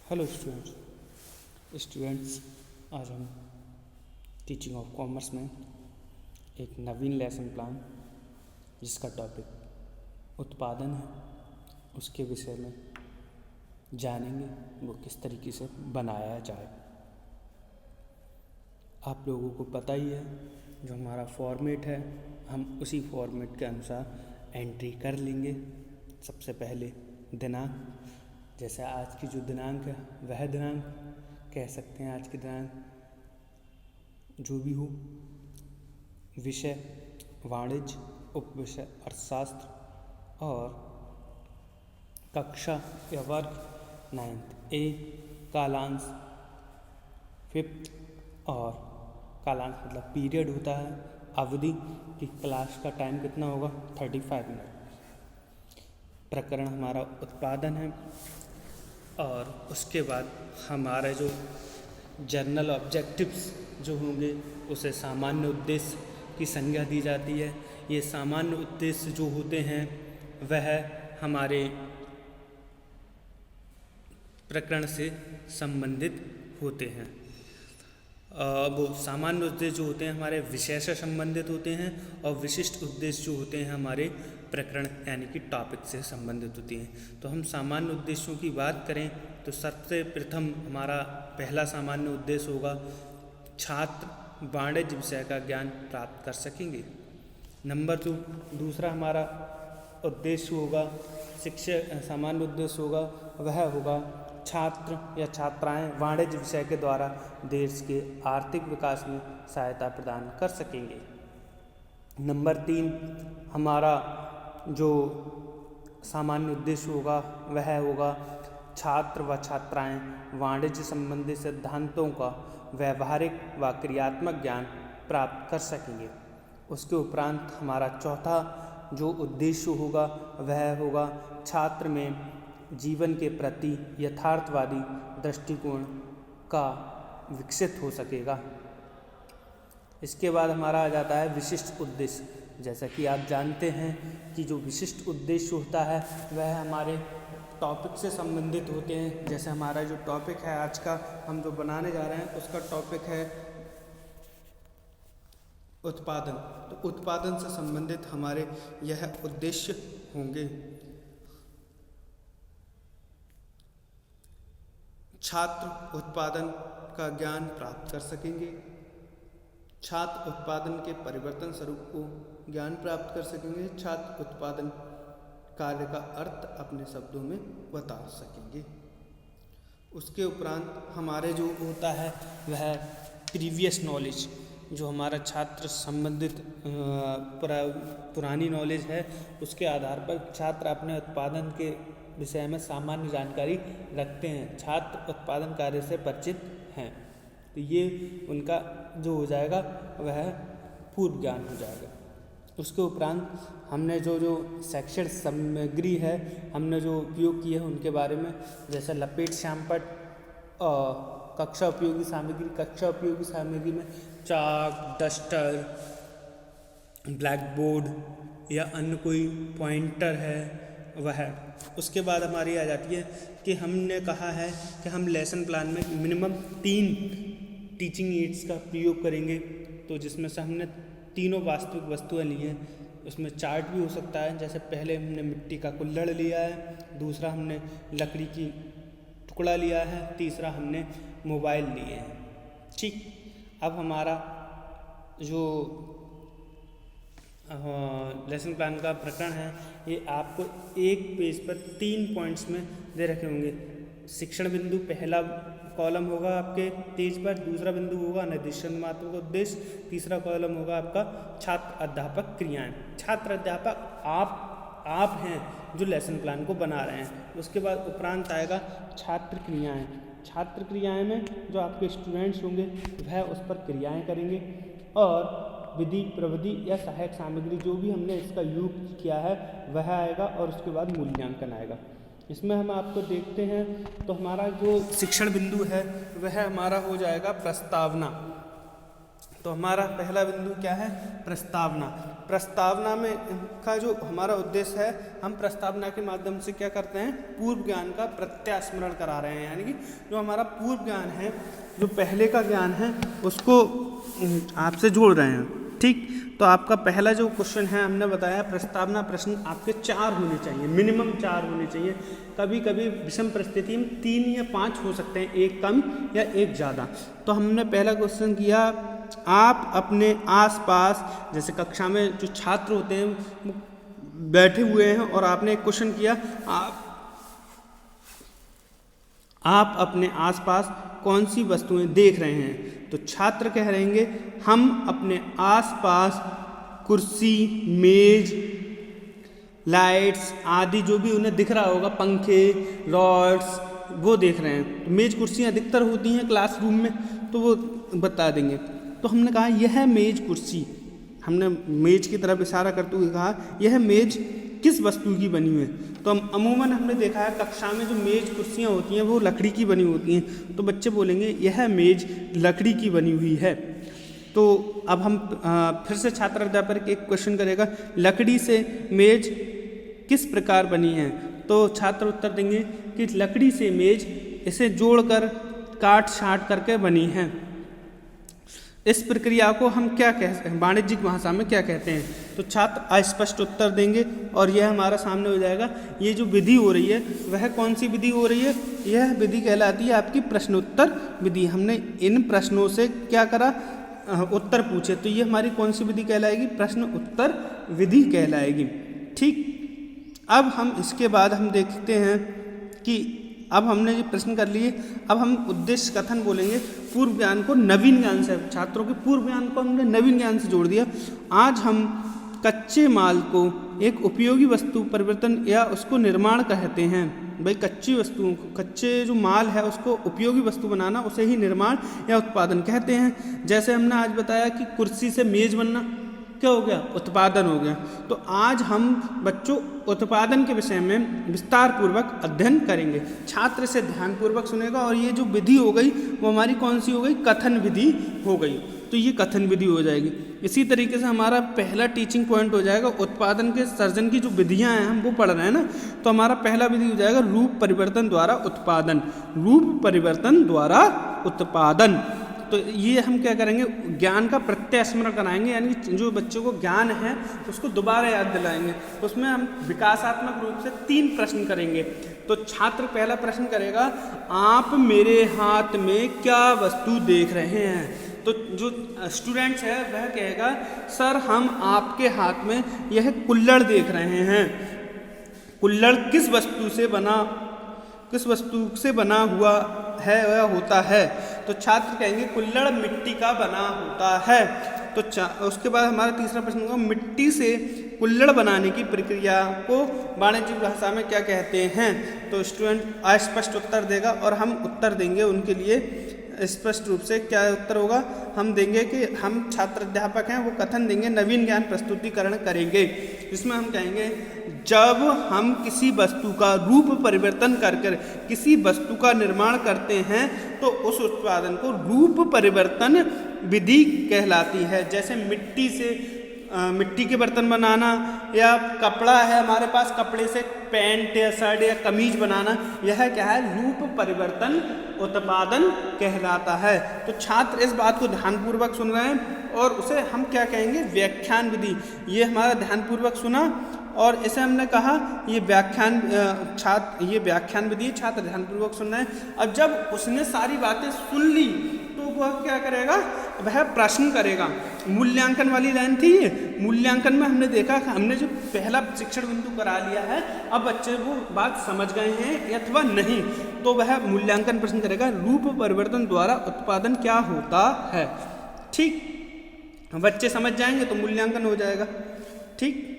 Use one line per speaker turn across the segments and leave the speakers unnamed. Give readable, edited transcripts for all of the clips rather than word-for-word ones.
Hello students, आज हम teaching of commerce में एक नवीन लेसन प्लान जिसका टॉपिक उत्पादन है उसके विषय में जानेंगे वो किस तरीके से बनाया जाए। आप लोगों को पता ही है जो हमारा फॉर्मेट है, हम उसी फॉर्मेट के अनुसार एंट्री कर लेंगे। सबसे पहले दिनांक, जैसे आज की जो दिनांक है वह दिनांक कह सकते हैं, आज की दिनांक जो भी हो। विषय वाणिज्य, उपविषय अर्थशास्त्र और कक्षा या वर्ग 9th ए, कालांश 5th और कालांश मतलब पीरियड होता है, अवधि की क्लास का टाइम कितना होगा 35 मिनट। प्रकरण हमारा उत्पादन है और उसके बाद हमारे जो जर्नल ऑब्जेक्टिव्स जो होंगे उसे सामान्य उद्देश्य की संज्ञा दी जाती है। ये सामान्य उद्देश्य जो होते हैं वह हमारे प्रकरण से संबंधित होते हैं। वो सामान्य उद्देश्य जो होते हैं हमारे विषय से संबंधित होते हैं और विशिष्ट उद्देश्य जो होते हैं हमारे प्रकरण यानी कि टॉपिक से संबंधित होती हैं। तो हम सामान्य उद्देश्यों की बात करें तो सबसे प्रथम हमारा पहला सामान्य उद्देश्य होगा छात्र वाणिज्य विषय का ज्ञान प्राप्त कर सकेंगे। नंबर 2, दूसरा हमारा उद्देश्य होगा सामान्य उद्देश्य होगा वह होगा छात्र या छात्राएं वाणिज्य विषय के द्वारा देश के आर्थिक विकास में सहायता प्रदान कर सकेंगे। नंबर 3, हमारा जो सामान्य उद्देश्य होगा वह होगा छात्र व छात्राएं वाणिज्य संबंधी सिद्धांतों का व्यवहारिक व क्रियात्मक ज्ञान प्राप्त कर सकेंगे। उसके उपरांत हमारा चौथा जो उद्देश्य होगा वह होगा छात्र में जीवन के प्रति यथार्थवादी दृष्टिकोण का विकसित हो सकेगा। इसके बाद हमारा आ जाता है विशिष्ट उद्देश्य। जैसा कि आप जानते हैं कि जो विशिष्ट उद्देश्य होता है वह हमारे टॉपिक से संबंधित होते हैं। जैसे हमारा जो टॉपिक है आज का हम जो बनाने जा रहे हैं उसका टॉपिक है उत्पादन। तो उत्पादन से संबंधित हमारे यह उद्देश्य होंगे। छात्र उत्पादन का ज्ञान प्राप्त कर सकेंगे, छात्र उत्पादन के परिवर्तन स्वरूप को ज्ञान प्राप्त कर सकेंगे, छात्र उत्पादन कार्य का अर्थ अपने शब्दों में बता सकेंगे। उसके उपरांत हमारे जो होता है वह प्रीवियस नॉलेज, जो हमारा छात्र संबंधित पुरानी नॉलेज है उसके आधार पर छात्र अपने उत्पादन के विषय में सामान्य जानकारी रखते हैं, छात्र उत्पादन कार्य से परिचित हैं। तो ये उनका जो हो जाएगा वह पूर्व ज्ञान हो जाएगा। उसके उपरांत हमने जो शैक्षणिक सामग्री है हमने जो उपयोग की है उनके बारे में, जैसे लपेट श्यामपट्ट कक्षा उपयोगी सामग्री। कक्षा उपयोगी सामग्री में चाक, डस्टर, ब्लैक बोर्ड या अन्य कोई पॉइंटर है वह। उसके बाद हमारी आ जाती है कि हमने कहा है कि हम लेसन प्लान में मिनिमम 3 टीचिंग एड्स का प्रयोग करेंगे। तो जिसमें से हमने तीनों वास्तविक वस्तुएं ली हैं। उसमें चार्ट भी हो सकता है, जैसे पहले हमने मिट्टी का कुल्हड़ लिया है, दूसरा हमने लकड़ी की टुकड़ा लिया है, तीसरा हमने मोबाइल लिए हैं। ठीक, अब हमारा जो लेसन प्लान का प्रकरण है ये आपको एक पेज पर 3 पॉइंट्स में दे रखे होंगे। शिक्षण बिंदु पहला कॉलम होगा आपके पेज पर, दूसरा बिंदु होगा निर्देशात्मक उद्देश्य, तीसरा कॉलम होगा आपका छात्र अध्यापक क्रियाएं। छात्र अध्यापक आप हैं जो लेसन प्लान को बना रहे हैं। उसके बाद उपरांत आएगा छात्र क्रियाएं। छात्र क्रियाएं में जो आपके स्टूडेंट्स होंगे वह उस पर क्रियाएं करेंगे और विधि, प्रविधि या सहायक सामग्री जो भी हमने इसका यूज किया है वह आएगा और उसके बाद मूल्यांकन आएगा। इसमें हम आपको देखते हैं तो हमारा जो शिक्षण बिंदु है वह हमारा हो जाएगा प्रस्तावना। तो हमारा पहला बिंदु क्या है? प्रस्तावना। प्रस्तावना में का जो हमारा उद्देश्य है, हम प्रस्तावना के माध्यम से क्या करते हैं, पूर्व ज्ञान का प्रत्यास्मरण करा रहे हैं, यानी कि जो हमारा पूर्व ज्ञान है, जो पहले का ज्ञान है, उसको आपसे जोड़ रहे हैं। ठीक, तो आपका पहला जो क्वेश्चन है, हमने बताया प्रस्तावना प्रश्न आपके 4 होने चाहिए, मिनिमम 4 होने चाहिए। कभी कभी विषम परिस्थिति में 3 या 5 हो सकते हैं, एक कम या एक ज़्यादा। तो हमने पहला क्वेश्चन किया, आप अपने आसपास, जैसे कक्षा में जो छात्र होते हैं बैठे हुए हैं और आपने एक क्वेश्चन किया, आप अपने आसपास कौन सी वस्तुएं देख रहे हैं, तो छात्र कह रहेंगे हम अपने आसपास कुर्सी, मेज, लाइट्स आदि जो भी उन्हें दिख रहा होगा, पंखे, रॉड्स, वो देख रहे हैं। तो मेज कुर्सियाँ अधिकतर होती हैं क्लासरूम में, तो वो बता देंगे। तो हमने कहा यह मेज कुर्सी, हमने मेज की तरफ इशारा करते हुए कहा यह मेज किस वस्तु की बनी हुई है। तो हम अमूमन हमने देखा है कक्षा में जो मेज कुर्सियाँ होती हैं वो लकड़ी की बनी होती हैं, तो बच्चे बोलेंगे यह मेज लकड़ी की बनी हुई है। तो अब हम फिर से छात्र अध्यापक एक क्वेश्चन करेगा, लकड़ी से मेज किस प्रकार बनी है, तो छात्र उत्तर देंगे कि लकड़ी से मेज इसे जोड़कर काट छाट करके बनी है। इस प्रक्रिया को हम क्या कहते हैं, वाणिज्यिक भाषा में क्या कहते हैं, तो छात्र अस्पष्ट उत्तर देंगे और यह हमारा सामने हो जाएगा। ये जो विधि हो रही है वह कौन सी विधि हो रही है, यह विधि कहलाती है आपकी प्रश्नोत्तर विधि। हमने इन प्रश्नों से क्या करा, उत्तर पूछे, तो ये हमारी कौन सी विधि कहलाएगी, प्रश्न उत्तर विधि कहलाएगी। ठीक, अब हम इसके बाद हम देखते हैं कि अब हमने ये प्रश्न कर लिए, अब हम उद्देश्य कथन बोलेंगे। पूर्व ज्ञान को नवीन ज्ञान से, छात्रों के पूर्व ज्ञान को हमने नवीन ज्ञान से जोड़ दिया। आज हम कच्चे माल को एक उपयोगी वस्तु परिवर्तन या उसको निर्माण कहते हैं। भाई कच्ची वस्तुओं को, कच्चे जो माल है उसको उपयोगी वस्तु बनाना, उसे ही निर्माण या उत्पादन कहते हैं। जैसे हमने आज बताया कि कुर्सी से मेज बनना क्या हो गया, उत्पादन हो गया। तो आज हम बच्चों उत्पादन के विषय में विस्तार पूर्वक अध्ययन करेंगे। छात्र से ध्यानपूर्वक सुनेगा और ये जो विधि हो गई वो हमारी कौन सी हो गई, कथन विधि हो गई। तो ये कथन विधि हो जाएगी। इसी तरीके से हमारा पहला टीचिंग पॉइंट हो जाएगा, उत्पादन के सर्जन की जो विधियां हैं हम वो पढ़ रहे हैं ना, तो हमारा पहला विधि हो जाएगा रूप परिवर्तन द्वारा उत्पादन। रूप परिवर्तन द्वारा उत्पादन, तो ये हम क्या करेंगे, ज्ञान का प्रत्यास्मरण कराएंगे, यानी जो बच्चों को ज्ञान है उसको दोबारा याद दिलाएंगे। उसमें हम विकासात्मक रूप से 3 प्रश्न करेंगे। तो छात्र पहला प्रश्न करेगा, आप मेरे हाथ में क्या वस्तु देख रहे हैं। तो जो स्टूडेंट्स है वह कहेगा, सर हम आपके हाथ में यह कुल्हड़ देख रहे हैं। कुल्हड़ किस वस्तु से बना हुआ है या होता है, तो छात्र कहेंगे कुल्हड़ मिट्टी का बना होता है। तो उसके बाद हमारा तीसरा प्रश्न होगा, मिट्टी से कुल्हड़ बनाने की प्रक्रिया को वाणिज्यिक भाषा में क्या कहते हैं। तो स्टूडेंट अस्पष्ट उत्तर देगा और हम उत्तर देंगे उनके लिए स्पष्ट रूप से। क्या उत्तर होगा, हम देंगे कि हम छात्र अध्यापक हैं, वो कथन देंगे, नवीन ज्ञान प्रस्तुतिकरण करेंगे। इसमें हम कहेंगे, जब हम किसी वस्तु का रूप परिवर्तन कर किसी वस्तु का निर्माण करते हैं तो उस उत्पादन को रूप परिवर्तन विधि कहलाती है। जैसे मिट्टी से मिट्टी के बर्तन बनाना, या कपड़ा है हमारे पास, कपड़े से पैंट या शर्ट या कमीज बनाना, यह क्या है, रूप परिवर्तन उत्पादन कहलाता है। तो छात्र इस बात को ध्यानपूर्वक सुन रहे हैं और उसे हम क्या कहेंगे, व्याख्यान विधि। ये हमारा ध्यानपूर्वक सुना और इसे हमने कहा ये व्याख्यान विधि, छात्र ध्यानपूर्वक सुन रहे हैं। अब जब उसने सारी बातें सुन ली तो वह क्या करेगा, वह प्रश्न करेगा। मूल्यांकन वाली लाइन थी ये, मूल्यांकन में हमने देखा, हमने जो पहला शिक्षण बिंदु करा लिया है, अब बच्चे वो बात समझ गए हैं अथवा नहीं, तो वह मूल्यांकन प्रश्न करेगा, रूप परिवर्तन द्वारा उत्पादन क्या होता है। ठीक, बच्चे समझ जाएंगे तो मूल्यांकन हो जाएगा। ठीक,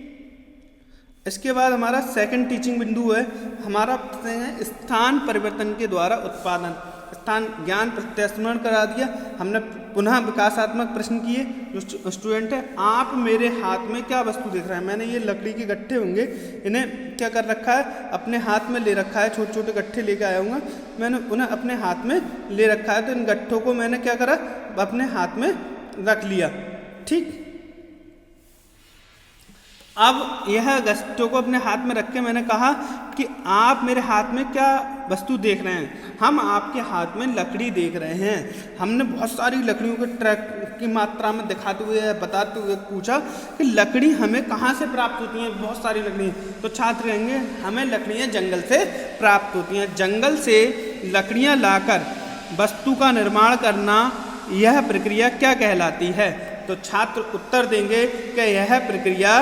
इसके बाद हमारा सेकंड टीचिंग बिंदु है, हमारा स्थान परिवर्तन के द्वारा उत्पादन। स्थान ज्ञान प्रत्यास्मरण करा दिया हमने, पुनः विकासात्मक प्रश्न किए। जो स्टूडेंट है, आप मेरे हाथ में क्या वस्तु देख रहे हैं। मैंने ये लकड़ी के गट्ठे होंगे, इन्हें क्या कर रखा है, अपने हाथ में ले रखा है। छोटे छोटे गट्ठे लेके आया हूँ, मैंने उन्हें अपने हाथ में ले रखा है। तो इन गट्ठों को मैंने क्या करा, अपने हाथ में रख लिया। ठीक, अब यह वस्तु को अपने हाथ में रख के मैंने कहा कि आप मेरे हाथ में क्या वस्तु देख रहे हैं। हम आपके हाथ में लकड़ी देख रहे हैं। हमने बहुत सारी लकड़ियों के ट्रक की मात्रा में दिखाते हुए बताते हुए पूछा कि लकड़ी हमें कहाँ से प्राप्त होती हैं। बहुत सारी लकड़ी, तो छात्र कहेंगे हमें लकड़ियाँ जंगल से प्राप्त होती हैं। जंगल से लकड़ियाँ लाकर वस्तु का निर्माण करना, यह प्रक्रिया क्या कहलाती है। तो छात्र उत्तर देंगे कि यह प्रक्रिया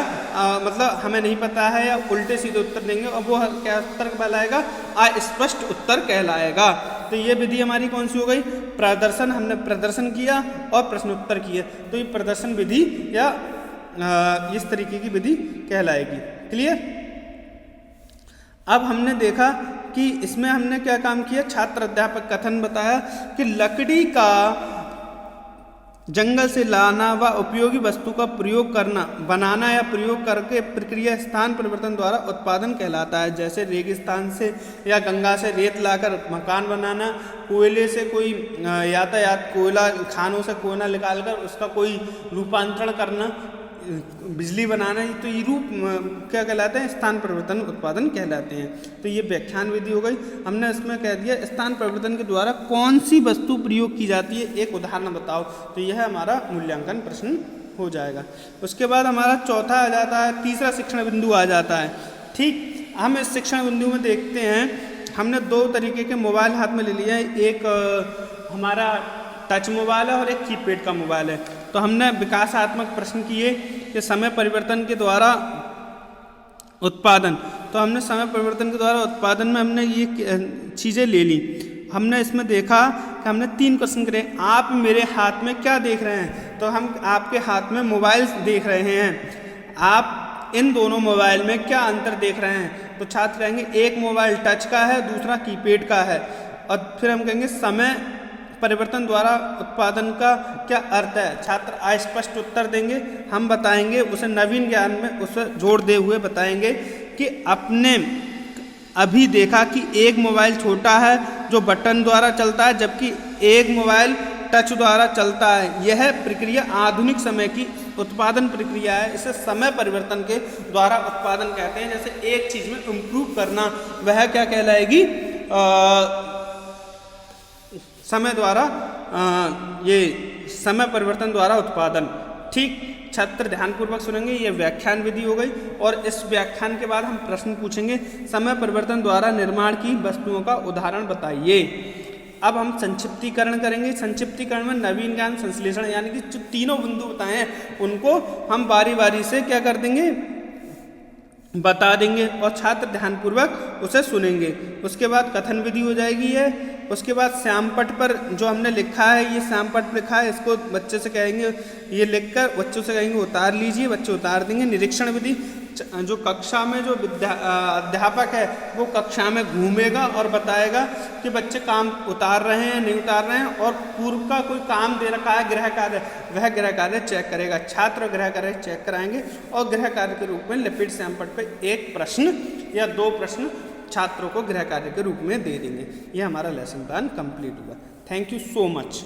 मतलब हमें नहीं पता है, या उल्टे सीधे उत्तर देंगे और वो क्या उत्तर कहलाएगा, अस्पष्ट उत्तर कहलाएगा। तो ये विधि हमारी कौन सी हो गई, प्रदर्शन। हमने प्रदर्शन किया और प्रश्नोत्तर किए, तो ये प्रदर्शन विधि या इस तरीके की विधि कहलाएगी। क्लियर। अब हमने देखा कि इसमें हमने क्या काम किया, छात्र अध्यापक कथन बताया कि लकड़ी का जंगल से लाना व उपयोगी वस्तु का प्रयोग करना, बनाना या प्रयोग करके प्रक्रिया स्थान परिवर्तन द्वारा उत्पादन कहलाता है। जैसे रेगिस्तान से या गंगा से रेत लाकर मकान बनाना, कोयले से कोई यातायात कोयला, खानों से कोयला निकालकर उसका कोई रूपांतरण करना, बिजली बनाना, तो ये रूप क्या कहलाते हैं, स्थान परिवर्तन उत्पादन कहलाते हैं। तो ये व्याख्यान विधि हो गई। हमने इसमें कह दिया स्थान परिवर्तन के द्वारा कौन सी वस्तु प्रयोग की जाती है, एक उदाहरण बताओ। तो यह हमारा मूल्यांकन प्रश्न हो जाएगा। उसके बाद हमारा चौथा आ जाता है, तीसरा शिक्षण बिंदु आ जाता है। ठीक, हम इस शिक्षण बिंदु में देखते हैं, हमने दो तरीके के मोबाइल हाथ में ले लिया है। एक हमारा टच मोबाइल है और एक कीपैड का मोबाइल है। तो हमने विकासात्मक प्रश्न किए कि समय परिवर्तन के द्वारा उत्पादन, तो हमने समय परिवर्तन के द्वारा उत्पादन में हमने ये चीज़ें ले ली। हमने इसमें देखा कि हमने 3 क्वेश्चन करे। आप मेरे हाथ में क्या देख रहे हैं, तो हम आपके हाथ में मोबाइल देख रहे हैं। आप इन दोनों मोबाइल में क्या अंतर देख रहे हैं, तो छात्र कहेंगे एक मोबाइल टच का है, दूसरा कीपैड का है। और फिर हम कहेंगे समय परिवर्तन द्वारा उत्पादन का क्या अर्थ है। छात्र अस्पष्ट उत्तर देंगे, हम बताएंगे उसे नवीन ज्ञान में उसे जोड़ दे हुए बताएंगे कि अपने अभी देखा कि एक मोबाइल छोटा है जो बटन द्वारा चलता है, जबकि एक मोबाइल टच द्वारा चलता है। यह प्रक्रिया आधुनिक समय की उत्पादन प्रक्रिया है, इसे समय परिवर्तन के द्वारा उत्पादन कहते हैं। जैसे एक चीज़ में इम्प्रूव करना, वह क्या कहलाएगी, समय द्वारा ये समय परिवर्तन द्वारा उत्पादन। ठीक, छात्र ध्यानपूर्वक सुनेंगे, ये व्याख्यान विधि हो गई। और इस व्याख्यान के बाद हम प्रश्न पूछेंगे, समय परिवर्तन द्वारा निर्माण की वस्तुओं का उदाहरण बताइए। अब हम संक्षिप्तीकरण करेंगे। संक्षिप्तीकरण में नवीन ज्ञान संश्लेषण, यानी कि जो तीनों बिंदु बताए हैं उनको हम बारी बारी से क्या कर देंगे, बता देंगे और छात्र ध्यानपूर्वक उसे सुनेंगे। उसके बाद कथन विधि हो जाएगी है। उसके बाद श्यामपट पर जो हमने लिखा है, ये श्यामपट लिखा है, इसको बच्चे से कहेंगे, ये लिखकर बच्चों से कहेंगे उतार लीजिए, बच्चे उतार देंगे। निरीक्षण विधि, जो कक्षा में जो अध्यापक है वो कक्षा में घूमेगा और बताएगा कि बच्चे काम उतार रहे हैं नहीं उतार रहे हैं, और पूर्व का कोई काम दे रखा है गृह कार्य, वह गृह कार्य चेक करेगा। छात्र गृह कार्य चेक कराएंगे और गृह कार्य के रूप में लिपिड श्यामपट पे एक प्रश्न या 2 प्रश्न छात्रों को गृह कार्य के रूप में दे देंगे। यह हमारा लेसन प्लान कंप्लीट हुआ। Thank you so much.